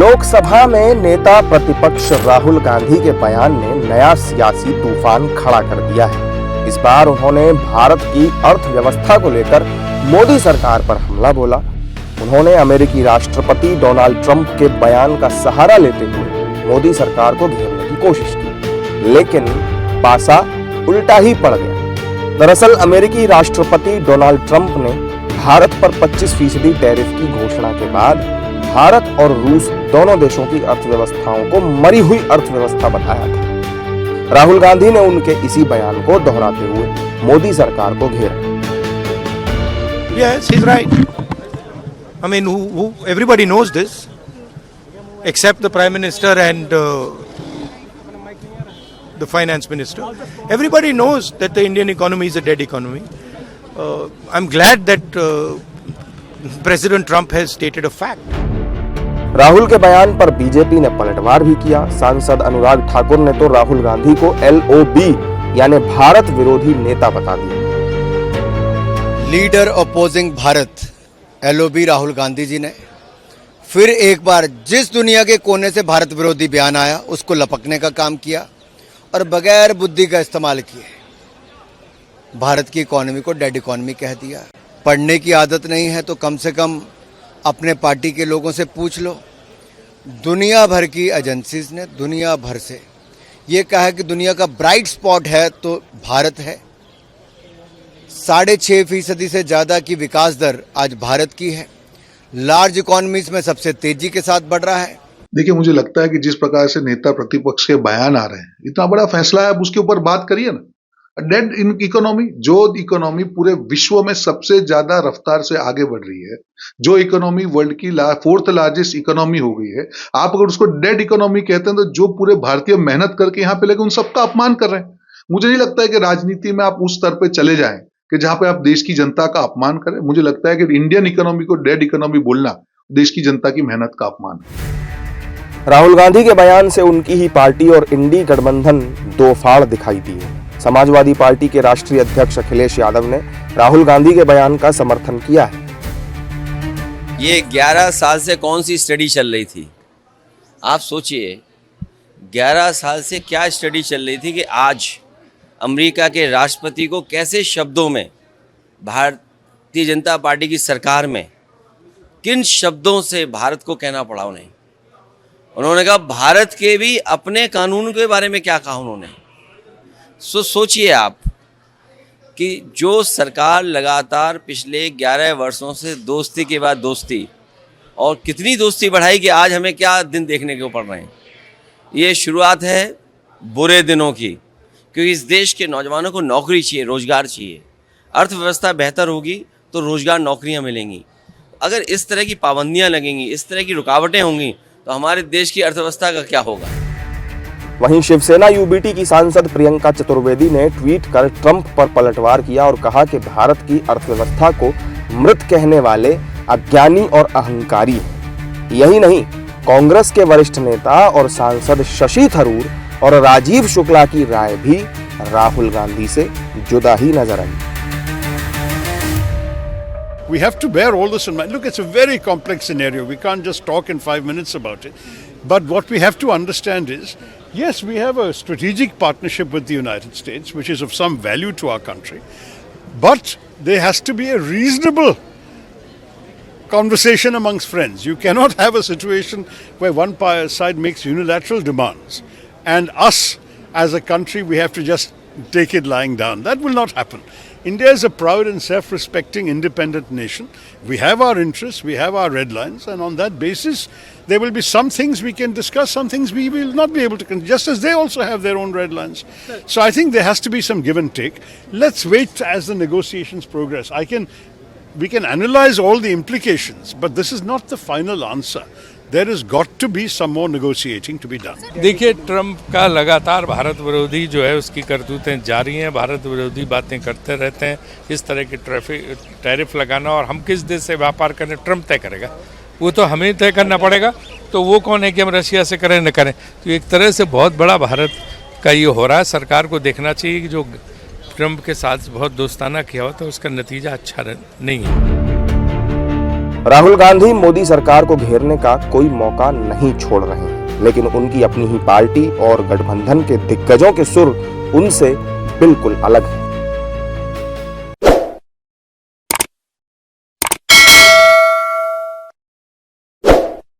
लोकसभा में नेता प्रतिपक्ष राहुल गांधी के बयान ने नया सियासी तूफान खड़ा कर दिया है। इस बार उन्होंने भारत की अर्थव्यवस्था को लेकर मोदी सरकार पर हमला बोला। उन्होंने अमेरिकी राष्ट्रपति डोनाल्ड ट्रंप के बयान का सहारा लेते हुए मोदी सरकार को घेरने की कोशिश की, लेकिन पासा उल्टा ही पड़ गया। दरअसल अमेरिकी राष्ट्रपति डोनाल्ड ट्रंप ने भारत पर 25% टैरिफ की घोषणा के बाद भारत और रूस दोनों देशों की अर्थव्यवस्थाओं को मरी हुई अर्थव्यवस्था बताया था। राहुल गांधी ने उनके इसी बयान को दोहराते हुए मोदी सरकार को घेरा। Yes, he's right. I mean, everybody knows this, except the Prime Minister and the Finance Minister. Everybody knows that the Indian economy is a dead economy. I'm glad that President Trump has stated a fact. Rahul के बयान पर BJP ने पलटवार भी किया। सांसद अनुराग ठाकुर ने तो राहुल गांधी को LOB यानी भारत विरोधी नेता बता दिया। Leader opposing Bharat LOB Rahul Gandhi ji ने फिर एक बार जिस दुनिया के कोने से भारत विरोधी बयान आया उसको लपकने का काम किया और बगैर बुद्धि का इस्तेमाल किए भारत की इकोनॉमी को डेड इकोनॉमी कह दिया। पढ़ने की आदत नहीं है तो कम से कम अपने पार्टी के लोगों से पूछ लो। दुनिया भर की एजेंसीज ने दुनिया भर से ये कहा कि दुनिया का ब्राइट स्पॉट है तो भारत है। 6.5% से ज़्यादा की विकास दर आज भारत की है। लार्ज इकोनॉमीज में सबसे तेजी के साथ बढ़ रहा है। देखिए, मुझे लगता है कि जिस प्रकार से नेता प्रतिपक्ष के बयान आ रहे हैं, इतना बड़ा फैसला है, अब उसके ऊपर बात करिए ना। डेड इन इकोनॉमी, जो इकोनॉमी पूरे विश्व में सबसे ज्यादा रफ्तार से आगे बढ़ रही है, जो इकोनॉमी वर्ल्ड की 4th लार्जेस्ट इकोनॉमी हो गई है, आप अगर उसको डेड इकोनॉमी कहते हैं तो जो पूरे भारतीय मेहनत करके यहाँ पे लगे उन सबका अपमान कर रहे हैं। मुझे नहीं लगता है कि राजनीति में आप उस स्तर पे चले जाएं कि जहां पे आप देश की जनता का अपमान करें। मुझे लगता है कि इंडियन इकोनॉमी को डेड इकोनॉमी बोलना देश की जनता की मेहनत का अपमान है। राहुल गांधी के बयान से उनकी ही पार्टी और इंडी गठबंधन दो फाड़ दिखाई दिए। समाजवादी पार्टी के राष्ट्रीय अध्यक्ष अखिलेश यादव ने राहुल गांधी के बयान का समर्थन किया है। ये 11 साल से कौन सी स्टडी चल रही थी? आप सोचिए, 11 साल से क्या स्टडी चल रही थी कि आज अमेरिका के राष्ट्रपति को कैसे शब्दों में भारतीय जनता पार्टी की सरकार में किन शब्दों से भारत को कहना पड़ा उन्हें। उन्होंने कहा भारत के भी अपने कानून के बारे में क्या कहा उन्होंने। सोचिए आप कि जो सरकार लगातार पिछले 11 वर्षों से दोस्ती के बाद दोस्ती और कितनी दोस्ती बढ़ाई कि आज हमें क्या दिन देखने को पड़ रहे हैं। ये शुरुआत है बुरे दिनों की, क्योंकि इस देश के नौजवानों को नौकरी चाहिए, रोजगार चाहिए। अर्थव्यवस्था बेहतर होगी तो रोजगार, नौकरियां मिलेंगी। अगर इस तरह की पाबंदियां लगेंगी, इस तरह की रुकावटें होंगी तो हमारे देश की अर्थव्यवस्था का क्या होगा। वहीं शिवसेना UBT की सांसद प्रियंका चतुर्वेदी ने ट्वीट कर ट्रंप पर पलटवार किया और कहा कि भारत की अर्थव्यवस्था को मृत कहने वाले अज्ञानी और अहंकारी हैं। यही नहीं, कांग्रेस के वरिष्ठ नेता और सांसद शशि थरूर और राजीव शुक्ला की राय भी राहुल गांधी से जुदा ही नजर आई। We have to bear all this in mind. Look, it's a very complex scenario. We can't just talk in 5 minutes about it. But what we have to understand is, yes, we have a strategic partnership with the United States, which is of some value to our country. But there has to be a reasonable conversation amongst friends. You cannot have a situation where one side makes unilateral demands and us as a country, we have to just take it lying down. That will not happen. India is a proud and self-respecting independent nation. We have our interests, we have our red lines, and on that basis, there will be some things we can discuss, some things we will not be able to, just as they also have their own red lines. So I think there has to be some give and take. Let's wait as the negotiations progress. We can analyze all the implications, but this is not the final answer. There has got to be some more negotiating to be done. देखिए, Trump का लगातार भारत विरोधी जो है उसकी करतूतें जारी हैं। भारत विरोधी बातें करते रहते हैं। इस तरह के टैरिफ लगाना और हम किस देश से व्यापार करें ट्रंप तय करेगा, वो तो हमें तय करना पड़ेगा। तो वो कौन है कि हम रशिया से करें न करें। तो एक तरह से बहुत बड़ा भारत का ये हो रहा है। सरकार को देखना चाहिए कि जो ट्रंप के साथ बहुत दोस्ताना किया हो तो उसका नतीजा अच्छा नहीं है। राहुल गांधी मोदी सरकार को घेरने का कोई मौका नहीं छोड़ रहे हैं, लेकिन उनकी अपनी ही पार्टी और गठबंधन के दिग्गजों के सुर उनसे बिल्कुल अलग हैं।